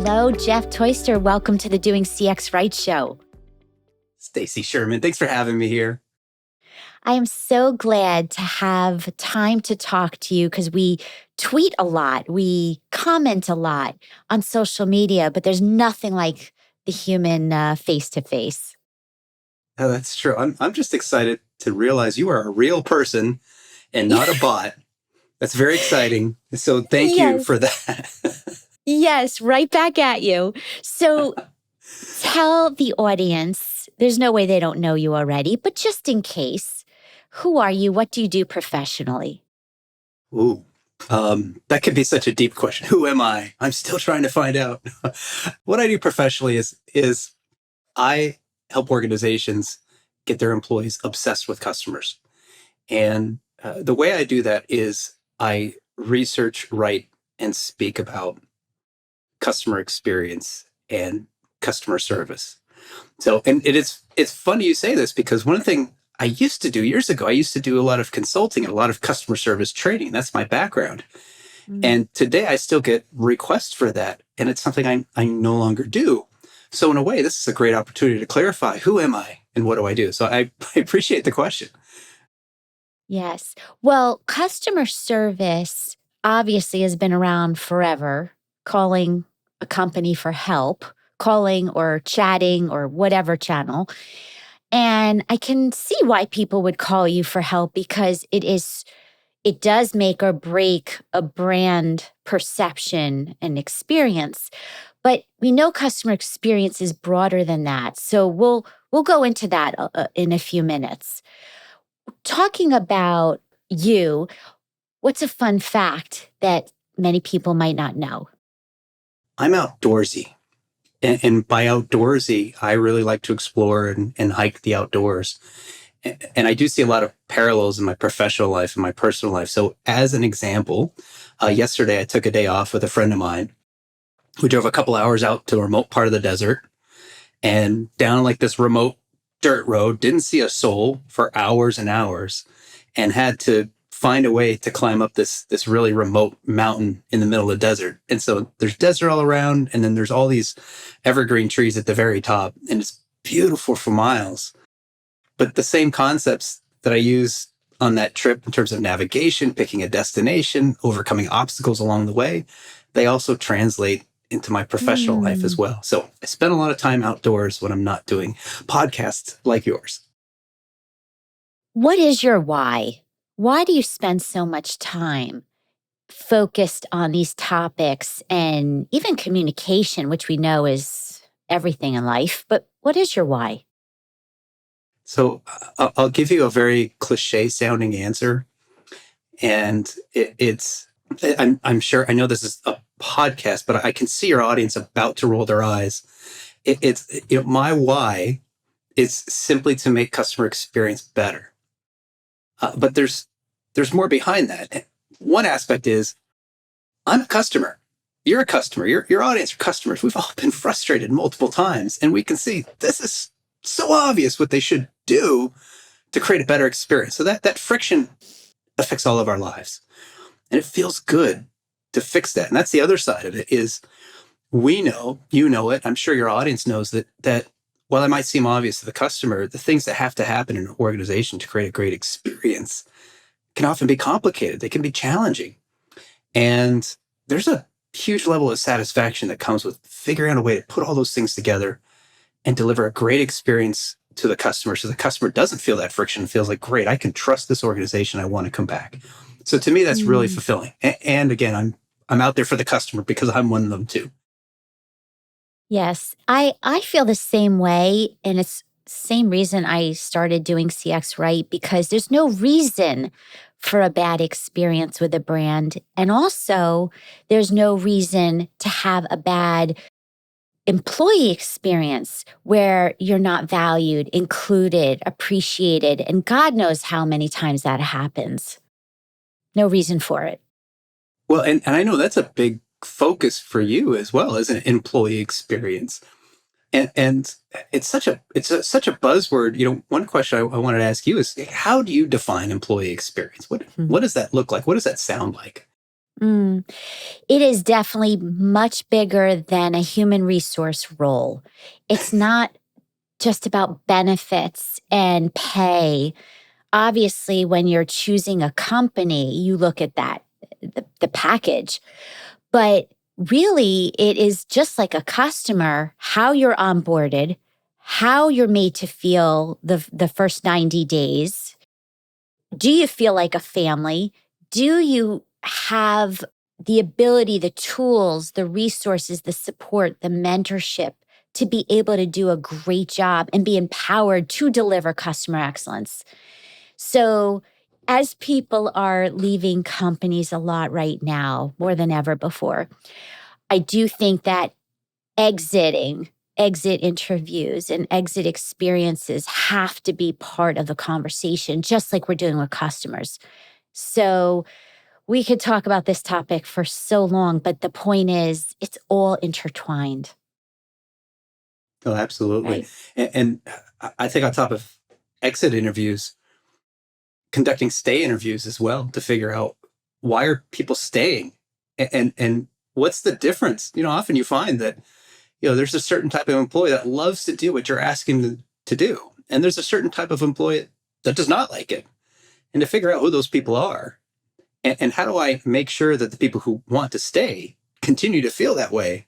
Hello, Jeff Toister. Welcome to the Doing CX Right show. Stacy Sherman, thanks for having me here. I am so glad to have time to talk to you because we tweet a lot, we comment a lot on social media, but there's nothing like the human face-to-face. Oh, that's true. I'm just excited to realize you are a real person and not a bot. That's very exciting. So thank you for that. Yes, right back at you. So tell the audience, there's no way they don't know you already, but just in case, who are you? What do you do professionally? Ooh, that could be such a deep question. Who am I? I'm still trying to find out. What I do professionally is I help organizations get their employees obsessed with customers. And the way I do that is I research, write, and speak about customer experience and customer service. So, and it's funny you say this because one thing I used to do years ago, I used to do a lot of consulting and a lot of customer service training. That's my background. And today I still get requests for that. And it's something I no longer do. So in a way, this is a great opportunity to clarify who am I and what do I do? So I appreciate the question. Yes. Well, customer service obviously has been around forever, calling a company for help, calling or chatting or whatever channel. And I can see why people would call you for help because it does make or break a brand perception and experience. But we know customer experience is broader than that. So we'll go into that in a few minutes. Talking about you, what's a fun fact that many people might not know? I'm outdoorsy. And by outdoorsy, I really like to explore and hike the outdoors. And I do see a lot of parallels in my professional life and my personal life. So as an example, yesterday I took a day off with a friend of mine. We drove a couple hours out to a remote part of the desert and down like this remote dirt road, didn't see a soul for hours and hours, and had to find a way to climb up this really remote mountain in the middle of the desert. And so there's desert all around, and then there's all these evergreen trees at the very top, and it's beautiful for miles. But the same concepts that I use on that trip in terms of navigation, picking a destination, overcoming obstacles along the way, they also translate into my professional life as well. So I spend a lot of time outdoors when I'm not doing podcasts like yours. What is your why? Why do you spend so much time focused on these topics and even communication, which we know is everything in life? But what is your why? So I'll give you a very cliche sounding answer. And I'm sure, I know this is a podcast, but I can see your audience about to roll their eyes. My why is simply to make customer experience better. But there's more behind that. One aspect is I'm a customer. You're a customer. Your audience are customers. We've all been frustrated multiple times, and we can see this is so obvious what they should do to create a better experience. So that friction affects all of our lives, and it feels good to fix that. And that's the other side of it is we know, you know it. I'm sure your audience knows that while it might seem obvious to the customer, the things that have to happen in an organization to create a great experience can often be complicated. They can be challenging. And there's a huge level of satisfaction that comes with figuring out a way to put all those things together and deliver a great experience to the customer. So the customer doesn't feel that friction, feels like, great, I can trust this organization. I want to come back. So to me, that's really fulfilling. And again, I'm out there for the customer because I'm one of them too. Yes, I feel the same way. And it's the same reason I started doing CX Right, because there's no reason for a bad experience with a brand. And also, there's no reason to have a bad employee experience where you're not valued, included, appreciated, and God knows how many times that happens. No reason for it. Well, and I know that's a big focus for you as well as an employee experience. And it's such a buzzword. One question I wanted to ask you is, how do you define employee experience? What does that look like? What does that sound like? Mm. It is definitely much bigger than a human resource role. It's not just about benefits and pay. Obviously, when you're choosing a company, you look at that, the package. But really, it is just like a customer, how you're onboarded, how you're made to feel the first 90 days. Do you feel like a family? Do you have the ability, the tools, the resources, the support, the mentorship to be able to do a great job and be empowered to deliver customer excellence? So, as people are leaving companies a lot right now, more than ever before, I do think that exit interviews and exit experiences have to be part of the conversation, just like we're doing with customers. So, we could talk about this topic for so long, but the point is, it's all intertwined, Oh, absolutely. right? And I think on top of exit interviews, conducting stay interviews as well to figure out why are people staying and what's the difference. Often you find that there's a certain type of employee that loves to do what you're asking them to do, and there's a certain type of employee that does not like it. And to figure out who those people are, and how do I make sure that the people who want to stay continue to feel that way.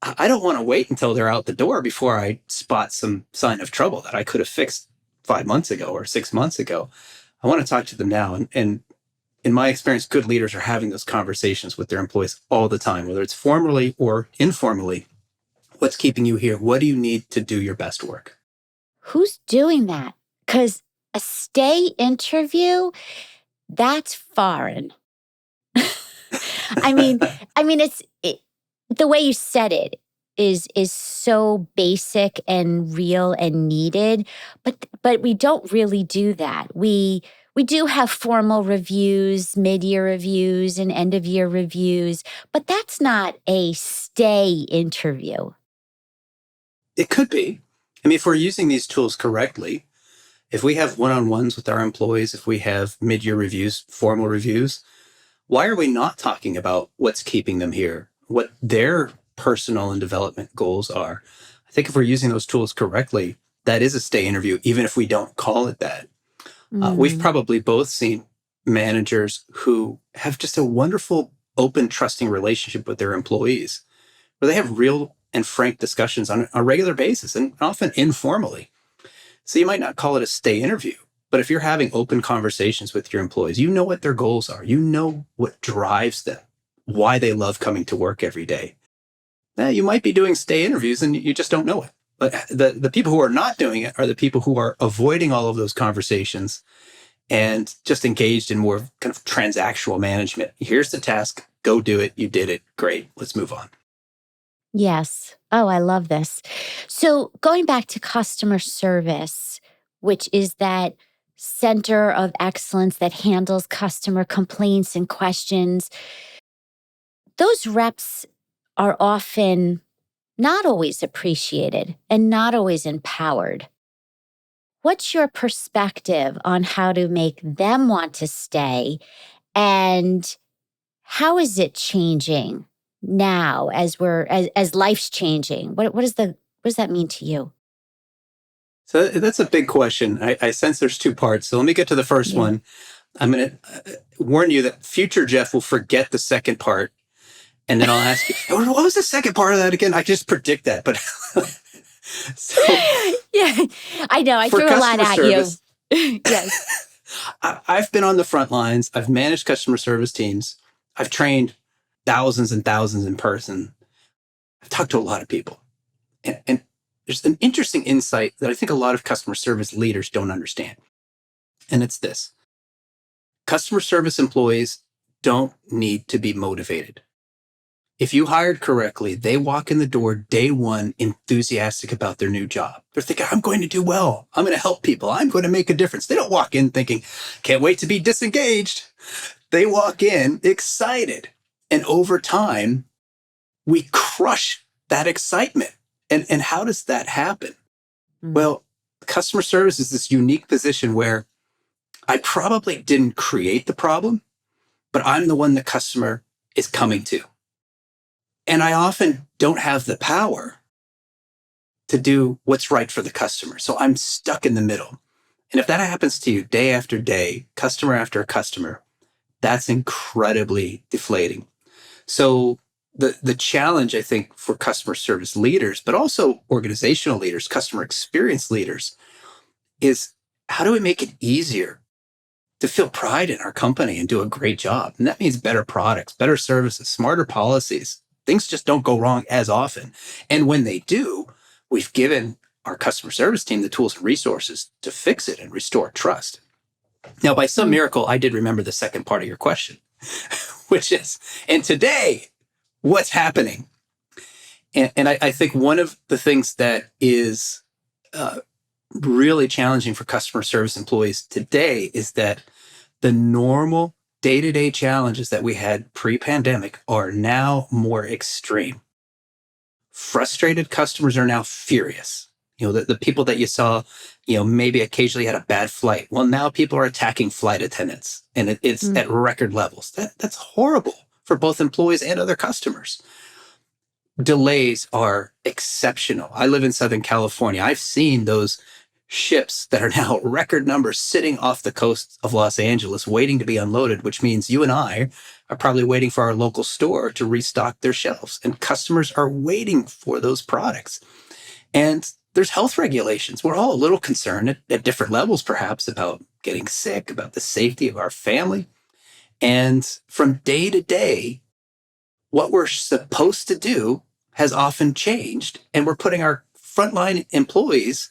I don't want to wait until they're out the door before I spot some sign of trouble that I could have fixed 5 months ago or 6 months ago. I want to talk to them now. And in my experience, good leaders are having those conversations with their employees all the time, whether it's formally or informally. What's keeping you here? What do you need to do your best work? Who's doing that? Because a stay interview, that's foreign. I mean, the way you said it is so basic and real and needed, but we don't really do that. We do have formal reviews, mid-year reviews, and end-of-year reviews, but that's not a stay interview. It could be. I mean, if we're using these tools correctly, if we have one-on-ones with our employees, if we have mid-year reviews, formal reviews, why are we not talking about what's keeping them here, what their personal and development goals are? I think if we're using those tools correctly, that is a stay interview, even if we don't call it that. We've Mm, probably both seen managers who have just a wonderful, open, trusting relationship with their employees, where they have real and frank discussions on a regular basis and often informally. So you might not call it a stay interview, but if you're having open conversations with your employees, you know what their goals are. You know what drives them, why they love coming to work every day. Now, you might be doing stay interviews and you just don't know it. But the people who are not doing it are the people who are avoiding all of those conversations and just engaged in more kind of transactional management. Here's the task, go do it. You did it. Great. Let's move on. yes. Oh, I love this. So going back to customer service, which is that center of excellence that handles customer complaints and questions, those reps are often not always appreciated and not always empowered. What's your perspective on how to make them want to stay? And how is it changing now as life's changing? What does that mean to you? So that's a big question. I sense there's two parts. So let me get to the first Yeah. one. I'm going to warn you that future Jeff will forget the second part. And then I'll ask you, what was the second part of that again? I just predict that. But so Yeah. I know. I for threw a lot customer at you. service, Yes. I've been on the front lines. I've managed customer service teams. I've trained thousands and thousands in person. I've talked to a lot of people. And there's an interesting insight that I think a lot of customer service leaders don't understand. And it's this: customer service employees don't need to be motivated. If you hired correctly, they walk in the door day one enthusiastic about their new job. They're thinking, I'm going to do well. I'm going to help people. I'm going to make a difference. They don't walk in thinking, can't wait to be disengaged. They walk in excited. And over time, we crush that excitement. And how does that happen? Mm, Well, customer service is this unique position where I probably didn't create the problem, but I'm the one the customer is coming to. And I often don't have the power to do what's right for the customer. So I'm stuck in the middle. And if that happens to you day after day, customer after customer, that's incredibly deflating. So the challenge, I think, for customer service leaders, but also organizational leaders, customer experience leaders, is how do we make it easier to feel pride in our company and do a great job? And that means better products, better services, smarter policies. Things just don't go wrong as often. And when they do, we've given our customer service team the tools and resources to fix it and restore trust. Now, by some miracle, I did remember the second part of your question, which is, and today, what's happening? And I think one of the things that is really challenging for customer service employees today is that the normal day-to-day challenges that we had pre-pandemic are now more extreme. Frustrated customers are now furious. The people that you saw, maybe occasionally had a bad flight. Well, now people are attacking flight attendants, and it's at record levels. That's horrible for both employees and other customers. Delays are exceptional. I live in Southern California. I've seen those ships that are now record numbers sitting off the coast of Los Angeles waiting to be unloaded, which means you and I are probably waiting for our local store to restock their shelves. And customers are waiting for those products. And there's health regulations. We're all a little concerned at different levels, perhaps, about getting sick, about the safety of our family. And from day to day, what we're supposed to do has often changed. And we're putting our frontline employees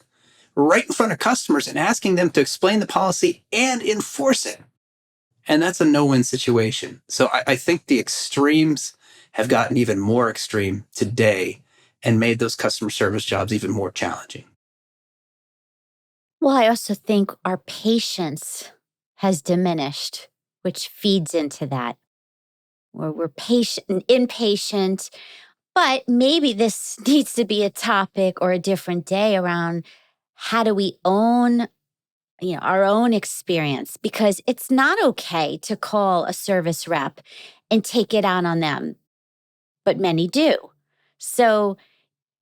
right in front of customers and asking them to explain the policy and enforce it. And that's a no-win situation. So I think the extremes have gotten even more extreme today and made those customer service jobs even more challenging. Well, I also think our patience has diminished, which feeds into that. Or we're patient, impatient, but maybe this needs to be a topic or a different day around how do we own, our own experience, because it's not okay to call a service rep and take it out on them, but many do. So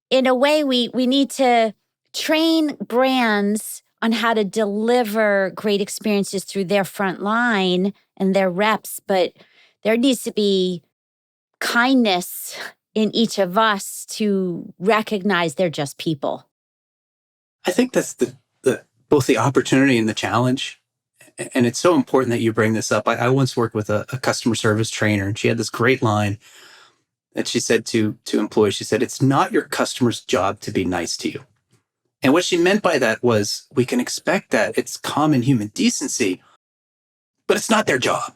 in a way, we need to train brands on how to deliver great experiences through their front line and their reps, but there needs to be kindness in each of us to recognize they're just people. I think that's the both the opportunity and the challenge. And it's so important that you bring this up. I once worked with a customer service trainer, and she had this great line that she said to employees. She said, "It's not your customer's job to be nice to you." And what she meant by that was, we can expect that. It's common human decency, but it's not their job.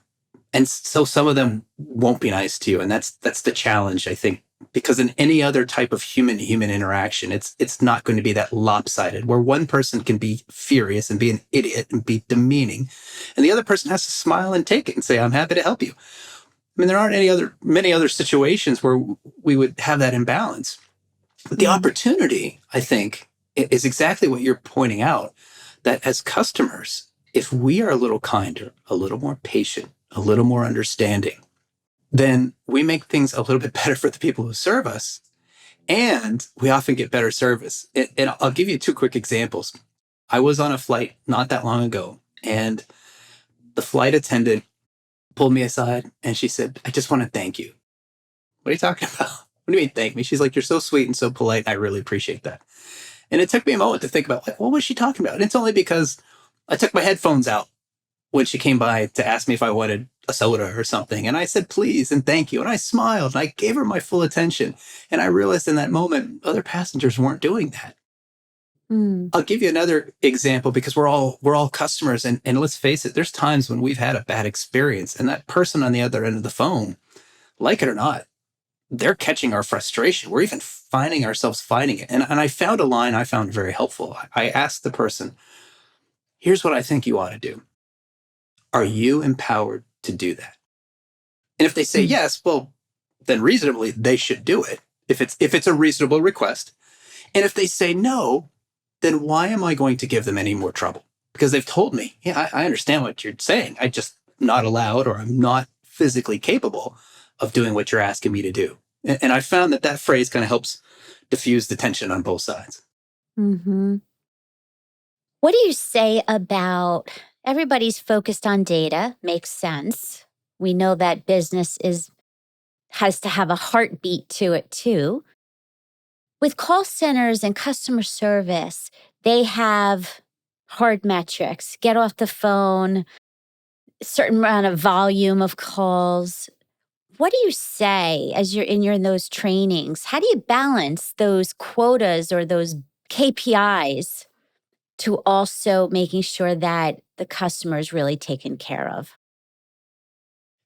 And so some of them won't be nice to you. And that's the challenge, I think, because in any other type of human-to-human interaction, it's not going to be that lopsided, where one person can be furious and be an idiot and be demeaning, and the other person has to smile and take it and say, "I'm happy to help you." I mean, there aren't many other situations where we would have that imbalance. But the opportunity, I think, is exactly what you're pointing out, that as customers, if we are a little kinder, a little more patient, a little more understanding, then we make things a little bit better for the people who serve us, and we often get better service. And I'll give you two quick examples. I was on a flight not that long ago, and the flight attendant pulled me aside and she said, "I just want to thank you." "What are you talking about?" "What do you mean thank me?" She's like, "You're so sweet and so polite. And I really appreciate that." And it took me a moment to think about, like, what was she talking about? And it's only because I took my headphones out when she came by to ask me if I wanted a soda or something. And I said, "Please," and "thank you." And I smiled and I gave her my full attention. And I realized in that moment, other passengers weren't doing that. I'll give you another example, because we're all customers. And let's face it, there's times when we've had a bad experience, and that person on the other end of the phone, like it or not, they're catching our frustration. We're even finding ourselves fighting it. And I found a line I found very helpful. I asked the person, "Here's what I think you ought to do. Are you empowered to do that?" And if they say yes, well, then reasonably they should do it, if it's a reasonable request. And if they say no, then why am I going to give them any more trouble? Because they've told me, "Yeah, I understand what you're saying. I just not allowed, or I'm not physically capable of doing what you're asking me to do. And I found that phrase kind of helps diffuse the tension on both sides. Hmm. What do you say about everybody's focused on data? Makes sense. We know that business has to have a heartbeat to it too. With call centers and customer service, they have hard metrics. Get off the phone, certain amount of volume of calls. What do you say as you're in those trainings? How do you balance those quotas or those KPIs to also making sure that the customer is really taken care of?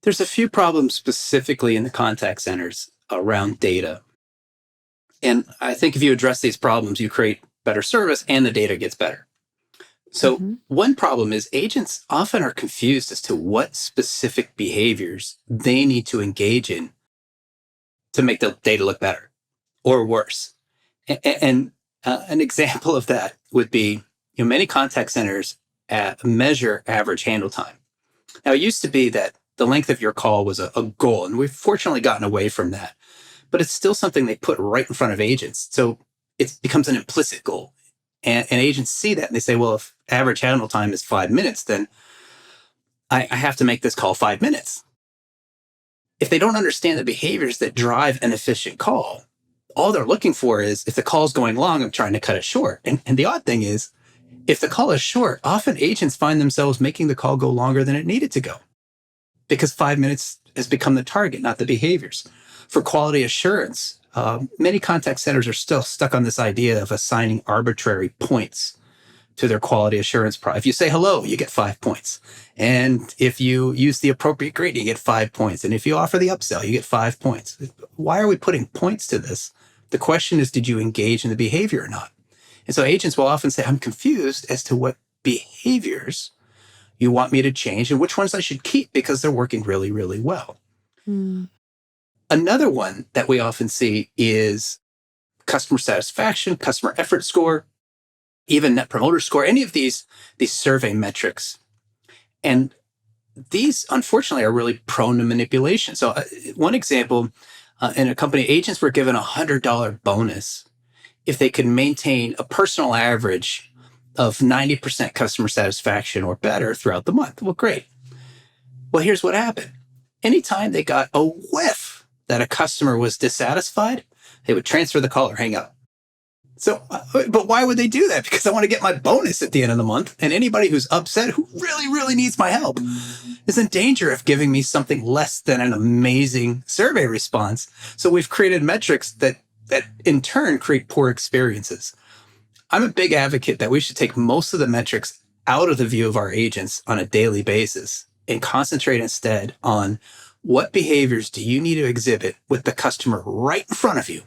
There's a few problems specifically in the contact centers around data. And I think if you address these problems, you create better service and the data gets better. So, Hmm. one problem is agents often are confused as to what specific behaviors they need to engage in to make the data look better or worse. And an example of that would be, many contact centers measure average handle time. Now, it used to be that the length of your call was a goal, and we've fortunately gotten away from that. But it's still something they put right in front of agents. So it becomes an implicit goal. And agents see that and they say, well, if average handle time is 5 minutes, then I have to make this call 5 minutes. If they don't understand the behaviors that drive an efficient call, all they're looking for is if the call's going long, I'm trying to cut it short. And the odd thing is, if the call is short, often agents find themselves making the call go longer than it needed to go because 5 minutes has become the target, not the behaviors. For quality assurance, many contact centers are still stuck on this idea of assigning arbitrary points to their quality assurance. If you say hello, you get 5 points. And if you use the appropriate greeting, you get 5 points. And if you offer the upsell, you get 5 points. Why are we putting points to this? The question is, did you engage in the behavior or not? And so agents will often say, I'm confused as to what behaviors you want me to change and which ones I should keep because they're working really, really well. Mm. Another one that we often see is customer satisfaction, customer effort score, even net promoter score, any of these survey metrics. And these, unfortunately, are really prone to manipulation. So one example, in a company, agents were given a $100 bonus if they could maintain a personal average of 90% customer satisfaction or better throughout the month. Well, great. Well, here's what happened. Anytime they got a whiff that a customer was dissatisfied, they would transfer the call or hang up. So, but why would they do that? Because I want to get my bonus at the end of the month. And anybody who's upset, who really, really needs my help, is in danger of giving me something less than an amazing survey response. So we've created metrics that in turn create poor experiences. I'm a big advocate that we should take most of the metrics out of the view of our agents on a daily basis and concentrate instead on what behaviors do you need to exhibit with the customer right in front of you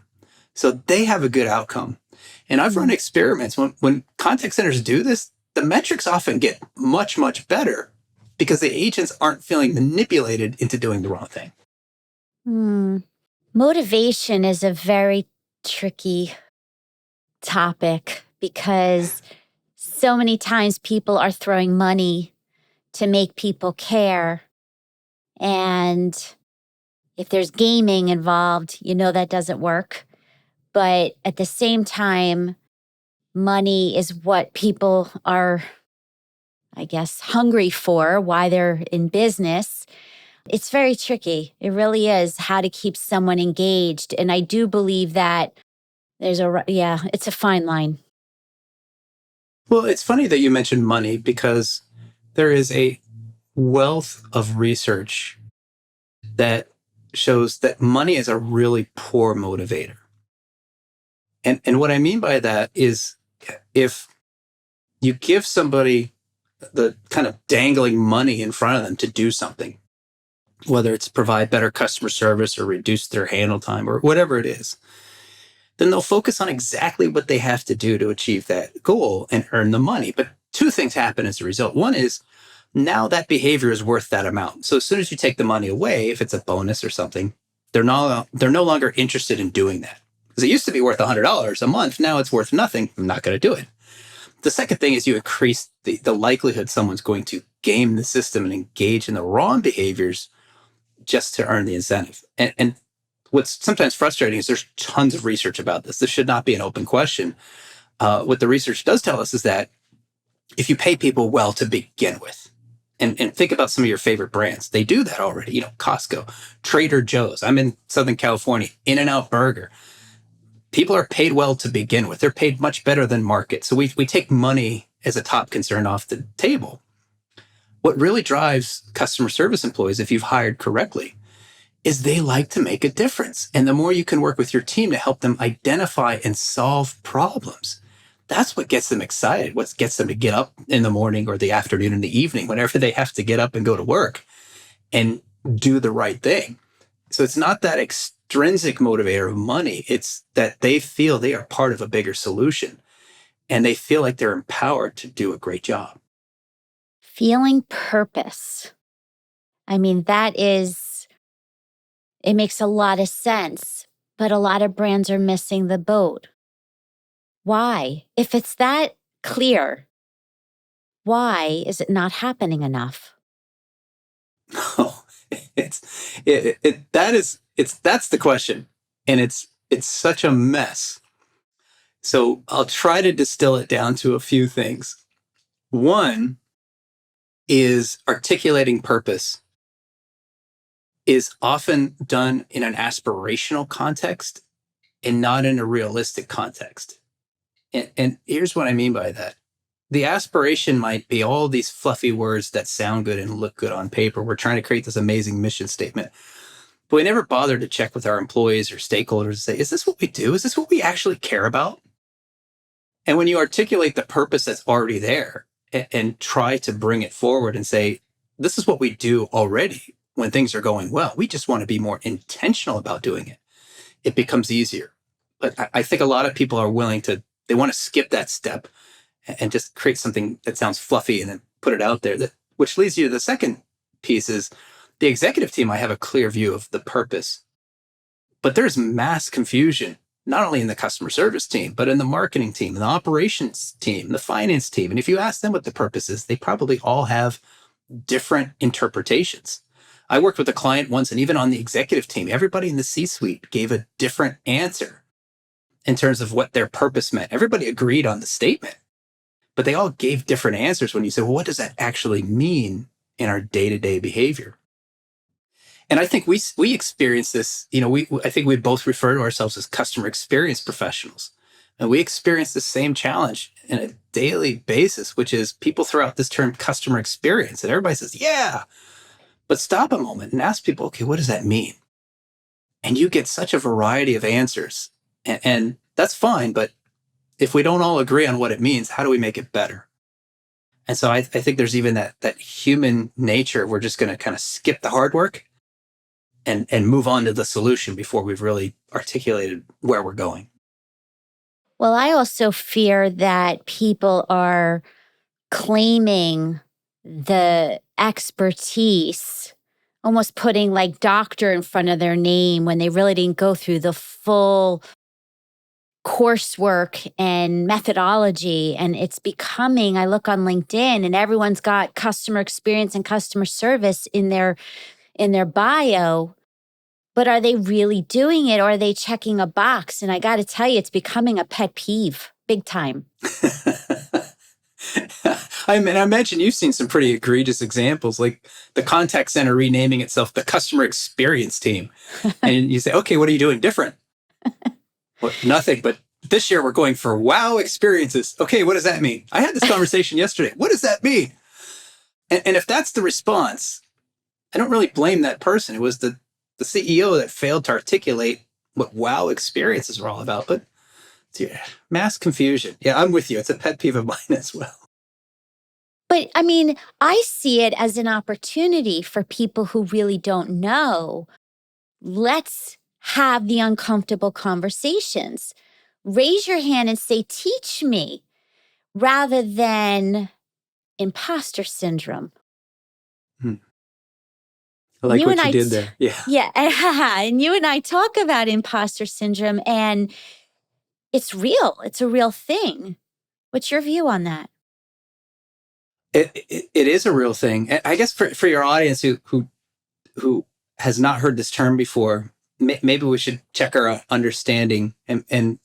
so they have a good outcome. And I've run experiments when contact centers do this, the metrics often get much, much better because the agents aren't feeling manipulated into doing the wrong thing. Motivation is a very tricky topic because so many times people are throwing money to make people care. And if there's gaming involved, that doesn't work. But at the same time, money is what people are, I guess, hungry for, why they're in business. It's very tricky. It really is how to keep someone engaged. And I do believe that it's a fine line. Well, it's funny that you mentioned money because there is a wealth of research that shows that money is a really poor motivator. And what I mean by that is if you give somebody the kind of dangling money in front of them to do something, whether it's provide better customer service or reduce their handle time or whatever it is, then they'll focus on exactly what they have to do to achieve that goal and earn the money. But two things happen as a result. One is now that behavior is worth that amount. So as soon as you take the money away, if it's a bonus or something, they're no longer interested in doing that. Because it used to be worth $100 a month. Now it's worth nothing. I'm not going to do it. The second thing is you increase the likelihood someone's going to game the system and engage in the wrong behaviors just to earn the incentive. And what's sometimes frustrating is there's tons of research about this. This should not be an open question. What the research does tell us is that if you pay people well to begin with, and think about some of your favorite brands, they do that already. Costco, Trader Joe's. I'm in Southern California, In-N-Out Burger. People are paid well to begin with. They're paid much better than market. So we take money as a top concern off the table. What really drives customer service employees, if you've hired correctly, is they like to make a difference. And the more you can work with your team to help them identify and solve problems, that's what gets them excited, what gets them to get up in the morning or the afternoon and the evening, whenever they have to get up and go to work and do the right thing. So it's not that extrinsic motivator of money. It's that they feel they are part of a bigger solution and they feel like they're empowered to do a great job. Feeling purpose. I mean, it makes a lot of sense, but a lot of brands are missing the boat. Why? If it's that clear, why is it not happening enough? Oh, that's the question. And it's such a mess. So I'll try to distill it down to a few things. One is articulating purpose is often done in an aspirational context and not in a realistic context. And here's what I mean by that. The aspiration might be all these fluffy words that sound good and look good on paper. We're trying to create this amazing mission statement. But we never bother to check with our employees or stakeholders and say, is this what we do? Is this what we actually care about? And when you articulate the purpose that's already there and try to bring it forward and say, this is what we do already when things are going well. We just want to be more intentional about doing it. It becomes easier. But I think a lot of people are willing to, they want to skip that step and just create something that sounds fluffy and then put it out there, which leads you to the second piece is the executive team. I have a clear view of the purpose, but there's mass confusion, not only in the customer service team, but in the marketing team, the operations team, the finance team. And if you ask them what the purpose is, they probably all have different interpretations. I worked with a client once, and even on the executive team, everybody in the C-suite gave a different answer in terms of what their purpose meant. Everybody agreed on the statement, but they all gave different answers when you said, well, what does that actually mean in our day-to-day behavior? And I think we experience this, I think we both refer to ourselves as customer experience professionals. And we experience the same challenge on a daily basis, which is people throw out this term customer experience and everybody says, yeah, but stop a moment and ask people, okay, what does that mean? And you get such a variety of answers, and that's fine. But if we don't all agree on what it means, how do we make it better? And so I think there's even that human nature. We're just going to kind of skip the hard work and move on to the solution before we've really articulated where we're going. Well, I also fear that people are claiming the expertise, almost putting like doctor in front of their name when they really didn't go through the full coursework and methodology. And it's becoming, I look on LinkedIn and everyone's got customer experience and customer service in their bio. But are they really doing it, or are they checking a box? And I got to tell you, it's becoming a pet peeve, big time. I imagine you've seen some pretty egregious examples, like the contact center renaming itself the customer experience team. And you say, okay, what are you doing different? Well, nothing, but this year we're going for wow experiences. Okay, what does that mean? I had this conversation yesterday. What does that mean? And if that's the response, I don't really blame that person. It was the CEO that failed to articulate what wow experiences are all about. But mass confusion. Yeah, I'm with you. It's a pet peeve of mine as well. But I mean, I see it as an opportunity for people who really don't know. Let's have the uncomfortable conversations. Raise your hand and say, teach me, rather than imposter syndrome. I like what you did there. Yeah. Yeah. And you and I talk about imposter syndrome, and it's real. It's a real thing. What's your view on that? It is a real thing. I guess for your audience who has not heard this term before, maybe we should check our understanding. And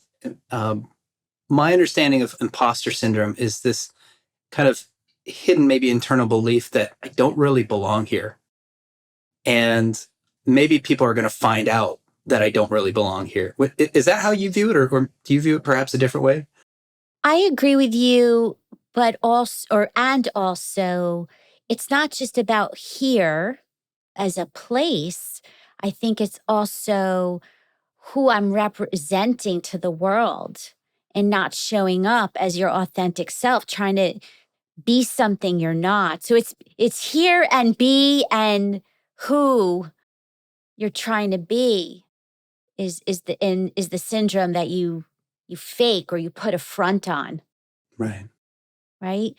my understanding of imposter syndrome is this kind of hidden, maybe internal belief that I don't really belong here. And maybe people are going to find out that I don't really belong here. Is that how you view it, or do you view it perhaps a different way? I agree with you, but also, it's not just about here as a place. I think it's also who I'm representing to the world and not showing up as your authentic self, trying to be something you're not. So it's here and be, and who you're trying to be is the syndrome that you fake or you put a front on, Right. right?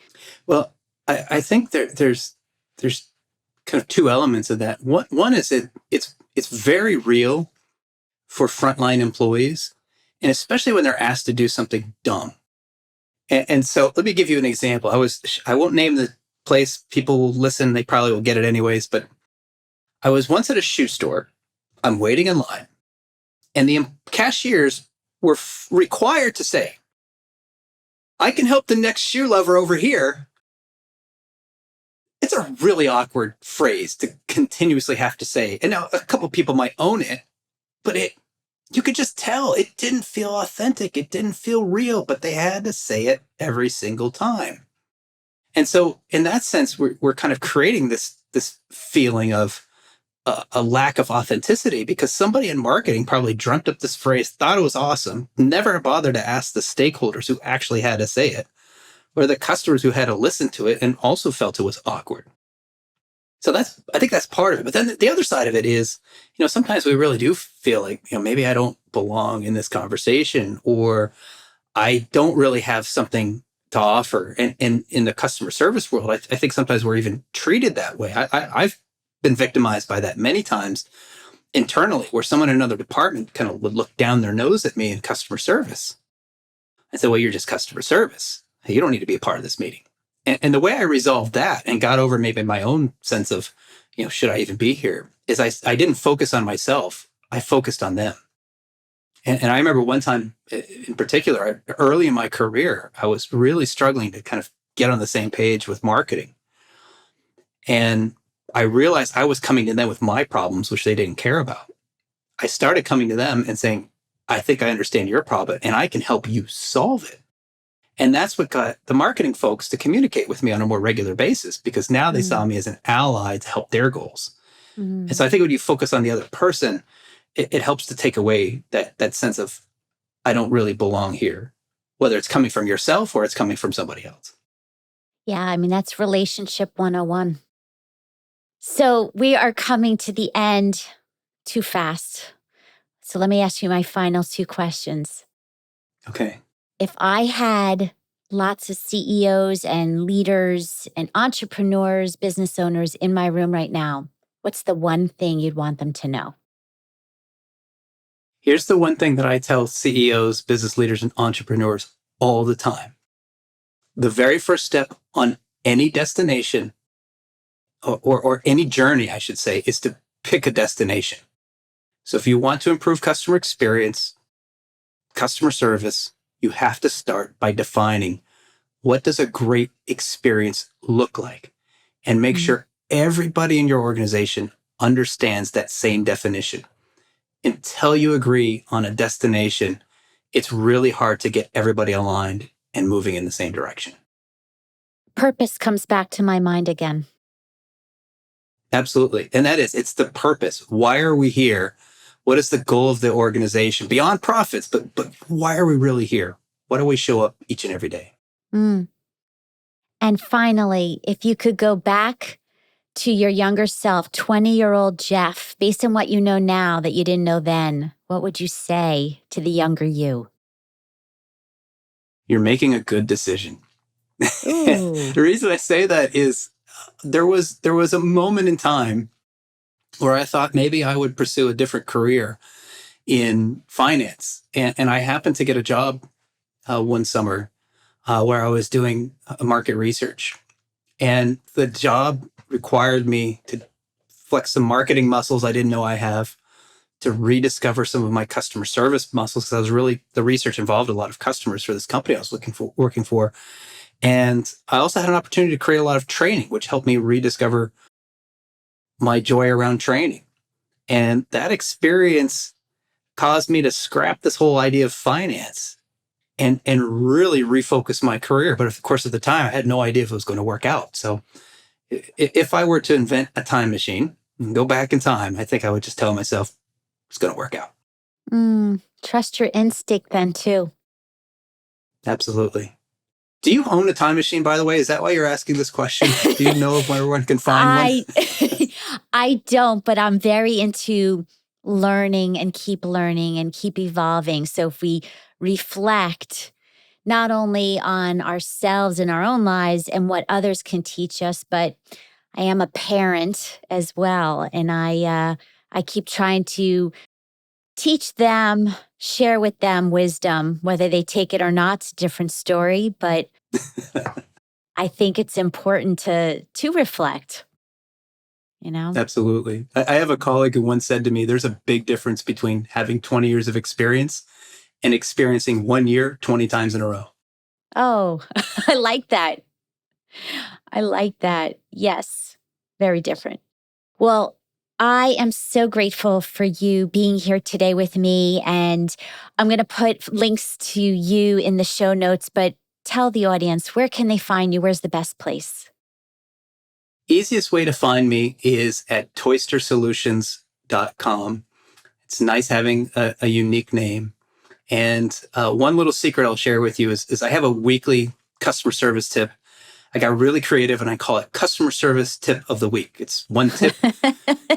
Well, I think there's kind of two elements of that. One is it's very real for frontline employees, and especially when they're asked to do something dumb. And so let me give you an example. I won't name the place. People will listen. They probably will get it anyways. But I was once at a shoe store. I'm waiting in line, and the cashiers were required to say, "I can help the next shoe lover over here." It's a really awkward phrase to continuously have to say. And now a couple people might own it, but you could just tell it didn't feel authentic. It didn't feel real, but they had to say it every single time. And so in that sense, we're kind of creating this feeling of a lack of authenticity, because somebody in marketing probably dreamt up this phrase, thought it was awesome, never bothered to ask the stakeholders who actually had to say it, or the customers who had to listen to it and also felt it was awkward. So I think that's part of it. But then the other side of it is, sometimes we really do feel like, maybe I don't belong in this conversation, or I don't really have something to offer. And in the customer service world, I think sometimes we're even treated that way. I've been victimized by that many times internally, where someone in another department kind of would look down their nose at me in customer service. I said, well, you're just customer service. Hey, you don't need to be a part of this meeting. And the way I resolved that and got over maybe my own sense of, should I even be here, is I didn't focus on myself. I focused on them. And I remember one time in particular, early in my career, I was really struggling to kind of get on the same page with marketing. And I realized I was coming to them with my problems, which they didn't care about. I started coming to them and saying, I think I understand your problem and I can help you solve it. And that's what got the marketing folks to communicate with me on a more regular basis, because now they saw me as an ally to help their goals. And so I think when you focus on the other person, it helps to take away that sense of, I don't really belong here, whether it's coming from yourself or it's coming from somebody else. Yeah, I mean, that's relationship 101. So we are coming to the end too fast. So let me ask you my final two questions. Okay. If I had lots of CEOs and leaders and entrepreneurs, business owners in my room right now, what's the one thing you'd want them to know? Here's the one thing that I tell CEOs, business leaders, and entrepreneurs all the time. The very first step on any destination or any journey, I should say, is to pick a destination. So if you want to improve customer experience, customer service, you have to start by defining, what does a great experience look like? And make sure everybody in your organization understands that same definition. Until you agree on a destination, it's really hard to get everybody aligned and moving in the same direction. Purpose comes back to my mind again. Absolutely. And it's the purpose. Why are we here? What is the goal of the organization beyond profits? But why are we really here? Why do we show up each and every day? And finally, if you could go back to your younger self, 20-year-old Jeff, based on what you know now that you didn't know then, what would you say to the younger you? You're making a good decision. Ooh. The reason I say that is there was a moment in time where I thought maybe I would pursue a different career in finance. And I happened to get a job one summer where I was doing market research. And the job required me to flex some marketing muscles I didn't know I have, to rediscover some of my customer service muscles, because the research involved a lot of customers for this company I was working for. And I also had an opportunity to create a lot of training, which helped me rediscover my joy around training. And that experience caused me to scrap this whole idea of finance and really refocus my career. But of course, at the time, I had no idea if it was going to work out. So if I were to invent a time machine and go back in time, I think I would just tell myself it's going to work out. Trust your instinct then, too. Absolutely. Do you own a time machine, by the way? Is that why you're asking this question? Do you know of where one can find one? I don't, but I'm very into learning and keep evolving. So if we reflect not only on ourselves and our own lives and what others can teach us, but I am a parent as well. And I keep trying to teach them, share with them wisdom, whether they take it or not, it's a different story. But I think it's important to reflect, you know? Absolutely. I have a colleague who once said to me, there's a big difference between having 20 years of experience and experiencing 1 year 20 times in a row. Oh, I like that. I like that. Yes, very different. Well, I am so grateful for you being here today with me. And I'm going to put links to you in the show notes, but tell the audience, where can they find you? Where's the best place? Easiest way to find me is at toistersolutions.com. It's nice having a unique name. And one little secret I'll share with you is I have a weekly customer service tip. I got really creative and I call it customer service tip of the week. It's one tip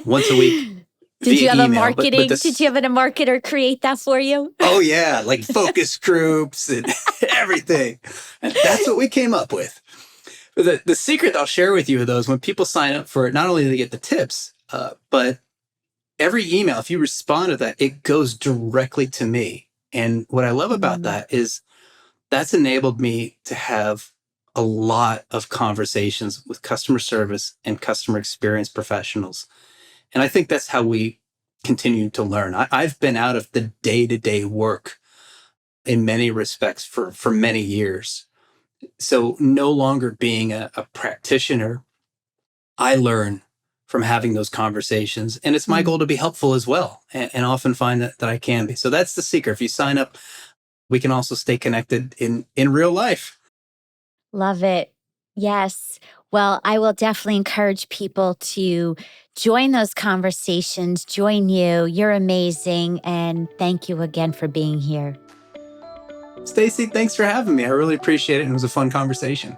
once a week. Did you have email, a marketing? Did you have a marketer create that for you? Oh yeah, like focus groups and everything. And that's what we came up with. The secret I'll share with you, though, is when people sign up for it, not only do they get the tips, but every email, if you respond to that, it goes directly to me. And what I love about that is that's enabled me to have a lot of conversations with customer service and customer experience professionals. And I think that's how we continue to learn. I've been out of the day-to-day work in many respects for many years. So no longer being a practitioner, I learn from having those conversations. And it's my goal to be helpful as well, and often find that I can be. So that's the secret. If you sign up, we can also stay connected in real life. Love it. Yes. Well, I will definitely encourage people to join those conversations, join you. You're amazing. And thank you again for being here. Stacy, thanks for having me. I really appreciate it. It was a fun conversation.